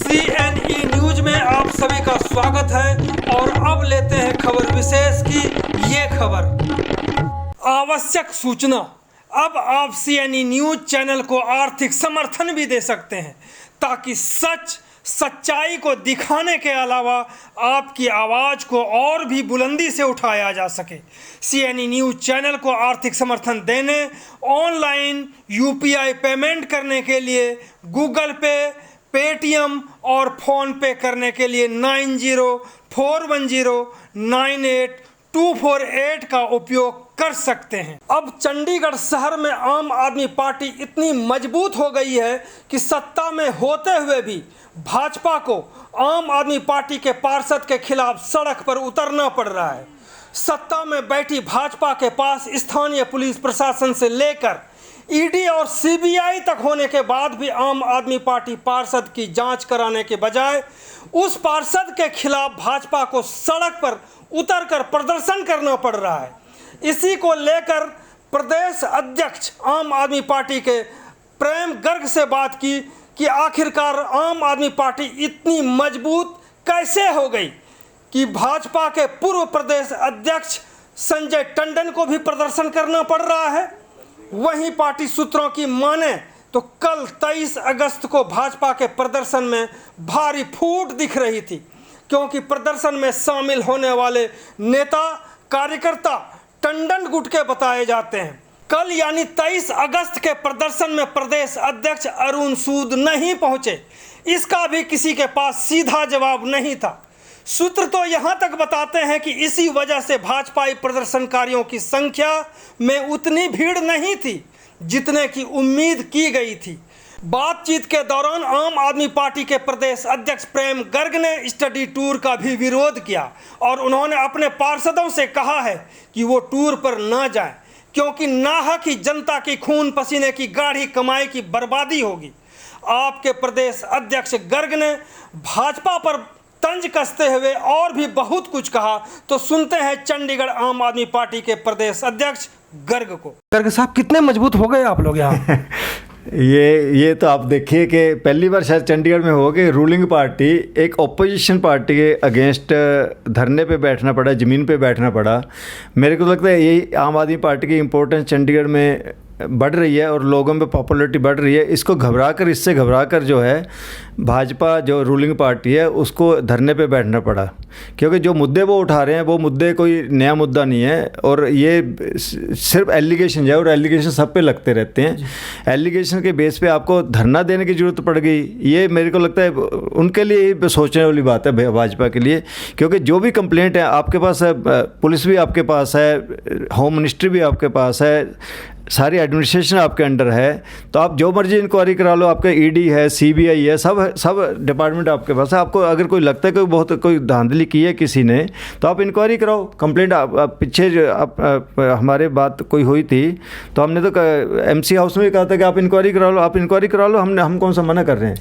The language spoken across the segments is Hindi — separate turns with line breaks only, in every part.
CNE न्यूज में आप सभी का स्वागत है और अब लेते हैं खबर विशेष की ये खबर। आवश्यक सूचना, अब आप CNE न्यूज चैनल को आर्थिक समर्थन भी दे सकते हैं ताकि सच्चाई को दिखाने के अलावा आपकी आवाज़ को और भी बुलंदी से उठाया जा सके। CNE न्यूज चैनल को आर्थिक समर्थन देने, ऑनलाइन UPI पेमेंट करने के लिए गूगल पे, पेटीएम और फ़ोन पे करने के लिए 9041098248 का उपयोग कर सकते हैं। अब चंडीगढ़ शहर में आम आदमी पार्टी इतनी मजबूत हो गई है कि सत्ता में होते हुए भी भाजपा को आम आदमी पार्टी के पार्षद के खिलाफ सड़क पर उतरना पड़ रहा है। सत्ता में बैठी भाजपा के पास स्थानीय पुलिस प्रशासन से लेकर ED और CBI तक होने के बाद भी आम आदमी पार्टी पार्षद की जांच कराने के बजाय उस पार्षद के खिलाफ भाजपा को सड़क पर उतरकर प्रदर्शन करना पड़ रहा है। इसी को लेकर प्रदेश अध्यक्ष आम आदमी पार्टी के प्रेम गर्ग से बात की कि आखिरकार आम आदमी पार्टी इतनी मजबूत कैसे हो गई कि भाजपा के पूर्व प्रदेश अध्यक्ष संजय टंडन को भी प्रदर्शन करना पड़ रहा है। वहीं पार्टी सूत्रों की माने तो कल 23 अगस्त को भाजपा के प्रदर्शन में भारी फूट दिख रही थी, क्योंकि प्रदर्शन में शामिल होने वाले नेता कार्यकर्ता टंडन गुट के बताए जाते हैं। कल यानी 23 अगस्त के प्रदर्शन में प्रदेश अध्यक्ष अरुण सूद नहीं पहुंचे, इसका भी किसी के पास सीधा जवाब नहीं था। सूत्र तो यहां तक बताते हैं कि इसी वजह से भाजपाई प्रदर्शनकारियों की संख्या में उतनी भीड़ नहीं थी जितने की उम्मीद की गई थी। बातचीत के दौरान आम आदमी पार्टी के प्रदेश अध्यक्ष प्रेम गर्ग ने स्टडी टूर का भी विरोध किया और उन्होंने अपने पार्षदों से कहा है कि वो टूर पर न जाएं, क्योंकि नाहक ही जनता की खून पसीने की गाढ़ी कमाई की बर्बादी होगी। आपके प्रदेश अध्यक्ष गर्ग ने भाजपा पर तंज कसते हुए और भी बहुत कुछ कहा, तो सुनते हैं चंडीगढ़ आम आदमी पार्टी के प्रदेश अध्यक्ष गर्ग को। गर्ग साहब, कितने मजबूत हो गए आप लोग यहाँ?
ये तो आप देखिए कि पहली बार शायद चंडीगढ़ में हो कि रूलिंग पार्टी एक ओपोजिशन पार्टी के अगेंस्ट धरने पे बैठना पड़ा, ज़मीन पे बैठना पड़ा। मेरे को लगता है यही आम आदमी पार्टी की इम्पोर्टेंस चंडीगढ़ में बढ़ रही है और लोगों में पॉपुलैरिटी बढ़ रही है। इससे घबरा कर जो है भाजपा जो रूलिंग पार्टी है उसको धरने पे बैठना पड़ा, क्योंकि जो मुद्दे वो उठा रहे हैं वो मुद्दे कोई नया मुद्दा नहीं है और ये सिर्फ एलिगेशन है और एलिगेशन सब पे लगते रहते हैं। एलिगेशन के बेस पे आपको धरना देने की ज़रूरत पड़ गई, ये मेरे को लगता है उनके लिए सोचने वाली बात है भाजपा के लिए, क्योंकि जो भी कंप्लेंट है आपके पास है, पुलिस भी आपके पास है, होम मिनिस्ट्री भी आपके पास है, सारी एडमिनिस्ट्रेशन आपके अंडर है, तो आप जो मर्जी इंक्वायरी करा लो, आपका ED है, CBI है, सब डिपार्टमेंट आपके पास है। आपको अगर कोई लगता है कोई धांधली की है किसी ने तो आप इंक्वायरी कराओ, कंप्लेंट आप पीछे हमारे बात कोई हुई थी तो हमने तो MC हाउस में भी कहा था कि आप इंक्वायरी करा लो, हम कौन सा मना कर रहे हैं।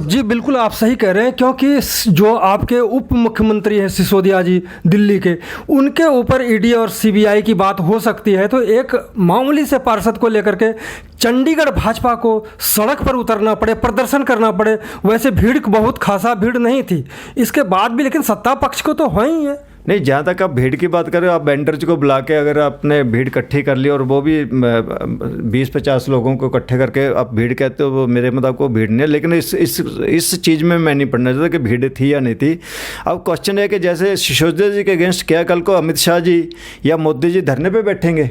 जी बिल्कुल आप सही कह रहे हैं, क्योंकि जो आपके उप मुख्यमंत्री हैं सिसोदिया जी दिल्ली के, उनके ऊपर ED और CBI की बात हो सकती है, तो एक मामूली से पार्षद को लेकर के चंडीगढ़ भाजपा को सड़क पर उतरना पड़े, प्रदर्शन करना पड़े। वैसे भीड़ बहुत खासा भीड़ नहीं थी इसके बाद भी, लेकिन सत्ता पक्ष को तो है ही है।
नहीं, जहाँ तक आप भीड़ की बात करें, आप वेंडर्स को बुला के अगर आपने भीड़ इकट्ठी कर ली और वो भी 20-50 लोगों को इकट्ठे करके आप भीड़ कहते हो, वो मेरे मुताबिक वो भीड़ नहीं है। लेकिन इस चीज़ में मैं नहीं पढ़ना चाहता कि भीड़ थी या नहीं थी। अब क्वेश्चन है कि जैसे सिसोदिया जी के अगेंस्ट क्या कल को अमित शाह जी या मोदी जी धरने पर बैठेंगे?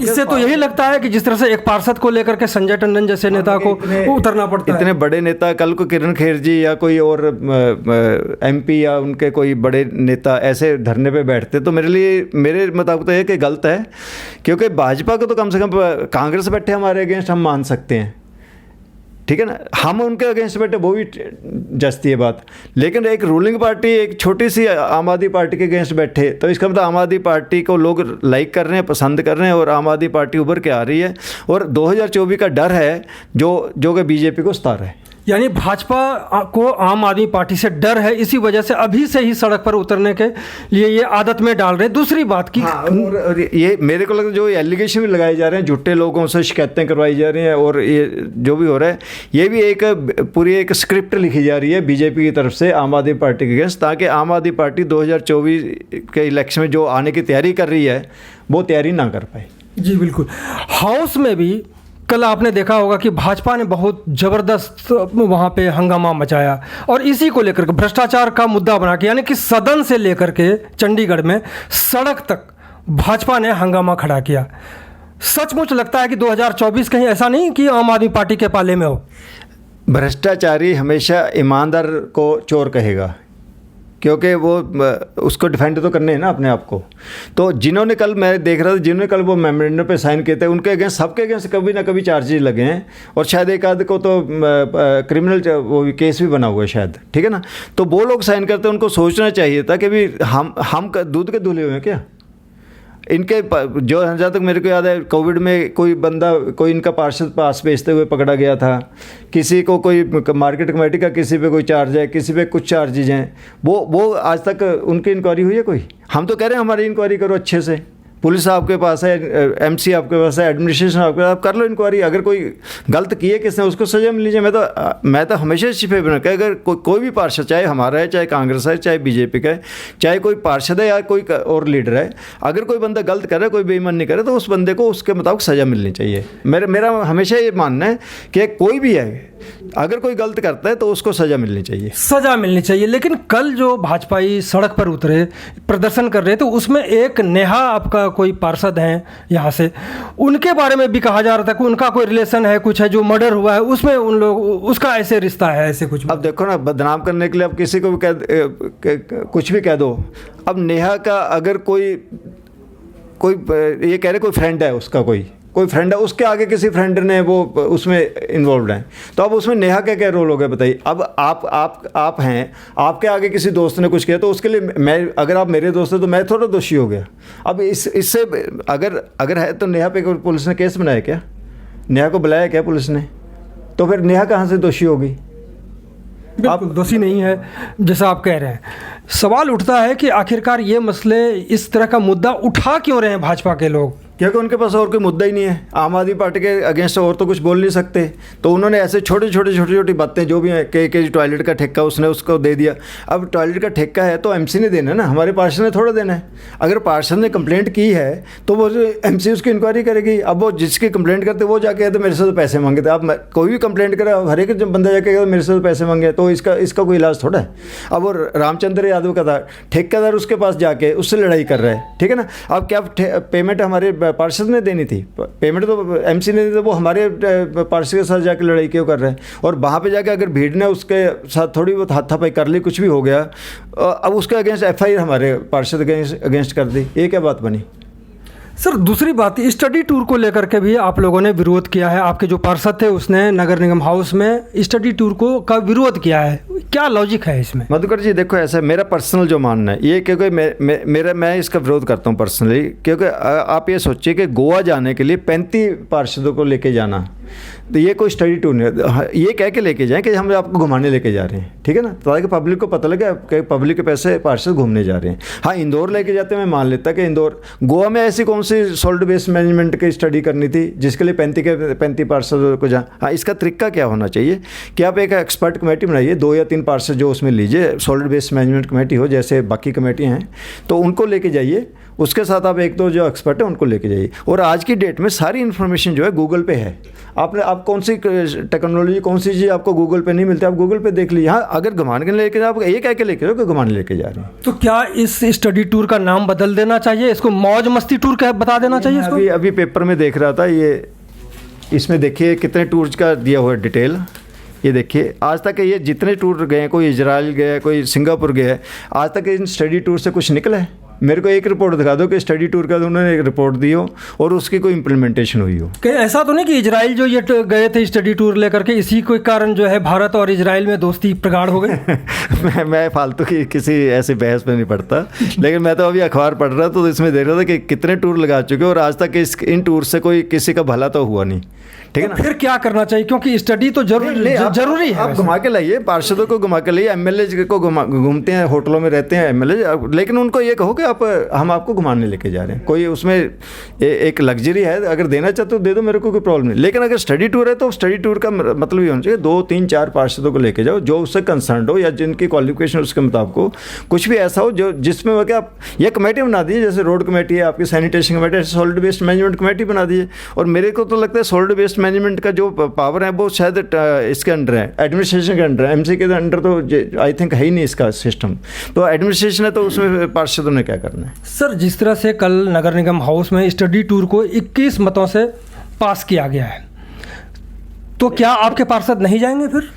इससे तो यही लगता है कि जिस तरह से एक पार्षद को लेकर के संजय टंडन जैसे नेता को उतरना पड़ता है।
इतने बड़े नेता, कल को किरण खेर जी या कोई और MP या उनके कोई बड़े नेता ऐसे धरने पे बैठते तो मेरे मुताबिक तो ये कि गलत है, क्योंकि भाजपा को तो कम से कम कांग्रेस बैठे हमारे अगेंस्ट हम मान सकते हैं, ठीक है ना, हम उनके अगेंस्ट बैठे वो भी जस्ती है बात। लेकिन एक रूलिंग पार्टी एक छोटी सी आम आदमी पार्टी के अगेंस्ट बैठे तो इसका मतलब आम आदमी पार्टी को लोग लाइक कर रहे हैं, पसंद कर रहे हैं और आम आदमी पार्टी उभर के आ रही है और 2024 का डर है जो कि BJP को सता रहा है।
यानी भाजपा को आम आदमी पार्टी से डर है, इसी वजह से अभी से ही सड़क पर उतरने के लिए ये आदत में डाल रहे हैं। दूसरी बात की
और ये मेरे को लगता है जो एलिगेशन भी लगाए जा रहे हैं, झूठे लोगों से शिकायतें करवाई जा रही हैं, और ये जो भी हो रहा है ये भी एक पूरी एक स्क्रिप्ट लिखी जा रही है बीजेपी की तरफ से आम आदमी पार्टी के अगेंस्ट, ताकि आम आदमी पार्टी 2024 के इलेक्शन में जो आने की तैयारी कर रही है वो तैयारी ना कर पाए।
जी बिल्कुल। हाउस में भी कल आपने देखा होगा कि भाजपा ने बहुत ज़बरदस्त वहाँ पे हंगामा मचाया, और इसी को लेकर के भ्रष्टाचार का मुद्दा बना के, यानी कि सदन से लेकर के चंडीगढ़ में सड़क तक भाजपा ने हंगामा खड़ा किया। सचमुच लगता है कि 2024 कहीं ऐसा नहीं कि आम आदमी पार्टी के पाले में हो।
भ्रष्टाचारी हमेशा ईमानदार को चोर कहेगा, क्योंकि वो उसको डिफेंड तो करने हैं ना अपने आप को। तो जिन्होंने कल, मैं देख रहा था, जिन्होंने कल वो मेमोरेंडम पे साइन किए थे, उनके अगेंस्ट, सबके अगेंस्ट कभी ना कभी चार्जेस लगे हैं, और शायद एक आध को तो क्रिमिनल वो केस भी बना हुआ है शायद, ठीक है ना। तो वो लोग साइन करते हैं, उनको सोचना चाहिए था कि भी हम दूध के धुले हुए हैं क्या। इनके जो, जहाँ तक मेरे को याद है, कोविड में कोई बंदा, कोई इनका पार्षद पास बेचते हुए पकड़ा गया था, किसी को कोई मार्केट कमेटी का किसी पे कोई चार्ज है, किसी पे कुछ चार्जेज हैं, वो आज तक उनकी इंक्वायरी हुई है कोई? हम तो कह रहे हैं हमारी इंक्वायरी करो अच्छे से, पुलिस आपके पास है, एमसी आपके पास है, एडमिनिस्ट्रेशन आपके पास, आप कर लो इंक्वायरी। अगर कोई गलत किए किसने, उसको सजा मिल लीजिए। मैं तो हमेशा इसी फेवर में, अगर कोई भी पार्षद, चाहे हमारा है, चाहे कांग्रेस है, चाहे बीजेपी का है, चाहे कोई पार्षद है या कोई और लीडर है, अगर कोई बंदा गलत करे, कोई बेईमानी करे, तो उस बंदे को उसके मुताबिक सज़ा मिलनी चाहिए। मेरा हमेशा ये मानना है कि कोई भी है, अगर कोई गलत करता है तो उसको सज़ा मिलनी चाहिए,
सज़ा मिलनी चाहिए। लेकिन कल जो भाजपाई सड़क पर उतरे, प्रदर्शन कर रहे थे, उसमें एक नेहा आपका कोई पार्षद हैं यहाँ से, उनके बारे में भी कहा जा रहा था कि उनका कोई रिलेशन है, कुछ है, जो मर्डर हुआ है उसमें उन लोग, उसका ऐसे रिश्ता है, ऐसे कुछ।
अब देखो ना, बदनाम करने के लिए अब किसी को भी कुछ भी कह दो। अब नेहा का अगर कोई ये कह रहे कोई फ्रेंड है उसका, कोई फ्रेंड है, उसके आगे किसी फ्रेंड ने वो उसमें इन्वॉल्व है, तो अब उसमें नेहा का क्या रोल हो गया बताइए। अब आप हैं, आपके आगे किसी दोस्त ने कुछ किया, तो उसके लिए मैं, अगर आप मेरे दोस्त हैं तो मैं थोड़ा दोषी हो गया। अब इससे अगर है तो नेहा पे पुलिस ने केस बनाया क्या? नेहा को बुलाया क्या पुलिस ने? तो फिर नेहा कहाँ से दोषी होगी?
आप दोषी नहीं है जैसा आप कह रहे हैं। सवाल उठता है कि आखिरकार ये मसले, इस तरह का मुद्दा उठा क्यों रहे हैं भाजपा के लोग?
क्योंकि उनके पास और कोई मुद्दा ही नहीं है। आम आदमी पार्टी के अगेंस्ट और तो कुछ बोल नहीं सकते, तो उन्होंने ऐसे छोटी बातें जो भी हैं कि टॉयलेट का ठेका उसने उसको दे दिया। अब टॉयलेट का ठेका है तो एमसी ने देना है ना, हमारे पार्षद ने थोड़ा देना है। अगर पार्षद ने कंप्लेंट की है तो वो एमसी उसकी इंक्वायरी करेगी। अब वो जिसकी कंप्लेंट करते वो जाके तो मेरे से तो पैसे मांगे थे। अब कोई भी कंप्लेंट करे, हर एक बंदा जाके मेरे से तो पैसे मांगे, तो इसका कोई इलाज थोड़ा है। अब वो रामचंद्र यादव का था, ठेकेदार उसके पास जाके उससे लड़ाई कर रहा है, ठीक है ना। अब क्या पेमेंट हमारे पार्षद ने देनी थी? पेमेंट तो एमसी ने दी, तो वो हमारे पार्षद के साथ जाके लड़ाई क्यों कर रहे हैं? और वहाँ पे जाके अगर भीड़ ने उसके साथ थोड़ी बहुत हाथापाई कर ली, कुछ भी हो गया, अब उसके अगेंस्ट एफआईआर हमारे पार्षद के अगेंस्ट कर दी, ये क्या बात बनी?
सर दूसरी बात, स्टडी टूर को लेकर के भी आप लोगों ने विरोध किया है। आपके जो पार्षद थे उसने नगर निगम हाउस में स्टडी टूर का विरोध किया है, क्या लॉजिक है इसमें?
मधुकर जी देखो, ऐसा मेरा पर्सनल जो मानना है ये, क्योंकि मैं इसका विरोध करता हूँ पर्सनली, क्योंकि आप ये सोचिए कि गोवा जाने के लिए 35 पार्षदों को लेके जाना, तो ये कोई स्टडी टूर नहीं। ये कह के लेके जाएं कि हम आपको घुमाने लेके जा रहे हैं, ठीक है ना, ताकि पब्लिक को पता लगे कि पब्लिक के पैसे पार्षद घूमने जा रहे हैं। हाँ, इंदौर लेके जाते हैं, मैं मान लेता कि इंदौर, गोवा में ऐसी कौन सी सॉलिड वेस्ट मैनेजमेंट की स्टडी करनी थी जिसके लिए 35 पार्षदों को जा। हाँ, इसका तरीका क्या होना चाहिए कि आप एक एक्सपर्ट कमेटी बनाइए, 2 या 3 पार्षद जो उसमें लीजिए, सॉलिड वेस्ट मैनेजमेंट कमेटी हो जैसे बाकी कमेटियाँ हैं, तो उनको लेके जाइए, उसके साथ आप 1-2 जो एक्सपर्ट है उनको लेके जाइए। और आज की डेट में सारी इन्फॉर्मेशन जो है गूगल पे है। आप कौन सी टेक्नोलॉजी, कौन सी चीज़ आपको गूगल पे नहीं मिलती, आप गूगल पे देख लीजिए। हाँ, अगर घुमाने के लेके आप ये कह के लेके जाओ कि घुमाने लेके जा रहे हैं,
तो क्या इस स्टडी टूर का नाम बदल देना चाहिए, इसको मौज मस्ती टूर कह बता देना चाहिए इसको?
अभी पेपर में देख रहा था, ये इसमें देखिए कितने टूर्स का दिया हुआ है डिटेल। ये देखिए आज तक ये जितने टूर गए, कोई इजराइल गया, कोई सिंगापुर गया, आज तक इन स्टडी टूर से कुछ निकला है? मेरे को एक रिपोर्ट दिखा दो कि स्टडी टूर का उन्होंने एक रिपोर्ट दी हो और उसकी कोई इम्प्लीमेंटेशन हुई हो।
कहीं ऐसा तो नहीं कि इजराइल जो ये गए थे स्टडी टूर लेकर के, इसी के कारण जो है भारत और इजराइल में दोस्ती प्रगाढ़ हो गई?
मैं फालतू की किसी ऐसी बहस में नहीं पढ़ता, लेकिन मैं तो अभी अखबार पढ़ रहा तो इसमें देख रहा था कि कितने टूर लगा चुके और आज तक इन टूर से कोई किसी का भला तो हुआ नहीं, ठीक है ना।
फिर क्या करना चाहिए, क्योंकि स्टडी तो जरूरी है।
आप घुमा के लाइए, पार्षदों को घुमा के लाइए, एमएलए को घूमते हैं, होटलों में रहते हैं एमएलए, लेकिन उनको ये कहो कि हम आपको घुमाने लेके जा रहे हैं, कोई उसमें एक लग्जरी है, अगर देना चाहते हो दे दो, मेरे को कोई प्रॉब्लम नहीं। लेकिन अगर स्टडी टूर है तो स्टडी टूर का मतलब ये होना चाहिए 2, 3, 4 पार्षदों को लेके जाओ जो उससे कंसर्न हो या जिनकी क्वालिफिकेशन उसके मुताबिक हो, कुछ भी ऐसा हो जो जिसमें वो क्या, ये कमेटी बना दीजिए, जैसे रोड कमेटी है आपकी, सैनिटेशन कमेटी है, सॉलिड वेस्ट मैनेजमेंट कमेटी बना दीजिए। और मेरे को तो लगता है सॉलिड वेस्ट मैनेजमेंट का जो पावर है वो शायद इसके अंडर है, एडमिनिस्ट्रेशन के अंडर है, एमसी के अंडर तो आई थिंक है ही नहीं इसका सिस्टम। तो एडमिनिस्ट्रेशन है तो उसमें पार्षदों ने क्या करना है।
सर, जिस तरह से कल नगर निगम हाउस में स्टडी टूर को 21 मतों से पास किया गया है, तो क्या आपके पार्षद नहीं जाएंगे फिर?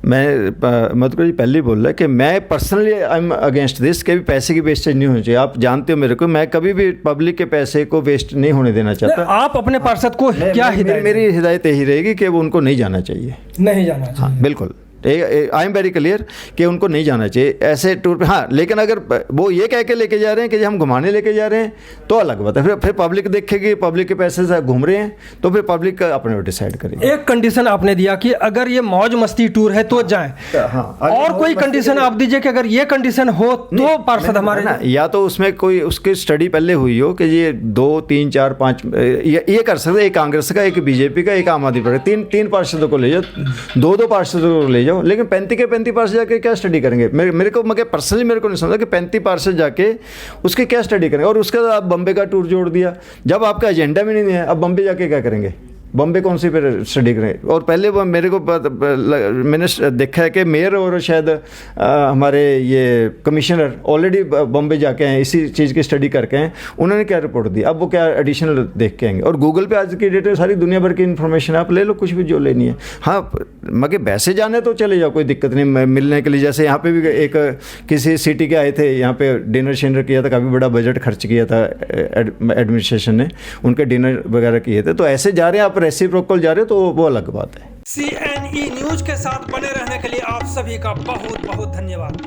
मैं मतलब जी पहले ही बोल रहा है कि मैं personally I am against this, कभी पैसे की वेस्टेज नहीं होनी चाहिए। आप जानते हो मेरे को, मैं कभी भी पब्लिक के पैसे को वेस्ट नहीं होने देना चाहता।
आप अपने पार्षद को क्या हिदायत?
मेरी हिदायत यही रहेगी कि वो उनको नहीं जाना चाहिए,
नहीं जाना चाहिए।
हाँ बिल्कुल, आई एम वेरी क्लियर कि उनको नहीं जाना चाहिए ऐसे टूर पे। हाँ, लेकिन अगर वो ये कह के लेके जा रहे हैं कि हम घुमाने लेके जा रहे हैं तो अलग बात है, फिर पब्लिक देखेगी, पब्लिक के पैसे से घूम रहे हैं तो फिर पब्लिक अपने डिसाइड करेगी।
एक कंडीशन आपने दिया कि अगर ये मौज मस्ती टूर है तो जाएं,
हाँ,
और कोई कंडीशन आप दीजिए कि अगर ये कंडीशन हो तो पार्षद हमारे
ना, या तो उसमें कोई उसकी स्टडी पहले हुई हो कि ये 2, 3, 4, 5 ये कर सकते, एक कांग्रेस का, एक बीजेपी का, एक आम आदमी पार्टी, 3 पार्षदों को ले जाओ, 2 पार्षदों को ले जाओ। लेकिन 35 पार्षद जाके क्या स्टडी करेंगे? मेरे को पर्सनली मेरे को नहीं समझा कि 35 पार्षद जाके उसके क्या स्टडी करेंगे। और उसके बाद आप बम्बे का टूर जोड़ दिया, जब आपका एजेंडा में नहीं है, अब बम्बे जाके क्या करेंगे? बम्बे कौन सी फिर स्टडी करें? और पहले वो मेरे को मैंने देखा है कि मेयर और शायद हमारे ये कमिश्नर ऑलरेडी बम्बे जाके हैं, इसी चीज़ की स्टडी करके हैं, उन्होंने क्या रिपोर्ट दी, अब वो क्या एडिशनल देख के आएंगे। और गूगल पे आज की डेट में सारी दुनिया भर की इन्फॉर्मेशन आप ले लो, कुछ भी जो लेनी है। हाँ, मगर वैसे जाने तो चले जाओ, कोई दिक्कत नहीं मिलने के लिए। जैसे यहाँ पे भी एक किसी सिटी के आए थे, यहाँ पे डिनर शिनर किया था, काफ़ी बड़ा बजट खर्च किया था एडमिनिस्ट्रेशन ने, उनके डिनर वगैरह किए थे। तो ऐसे जा रहे हैं आप, रेसिप्रोकल जा रहे हो तो वो अलग बात है।
CNE न्यूज के साथ बने रहने के लिए आप सभी का बहुत बहुत धन्यवाद।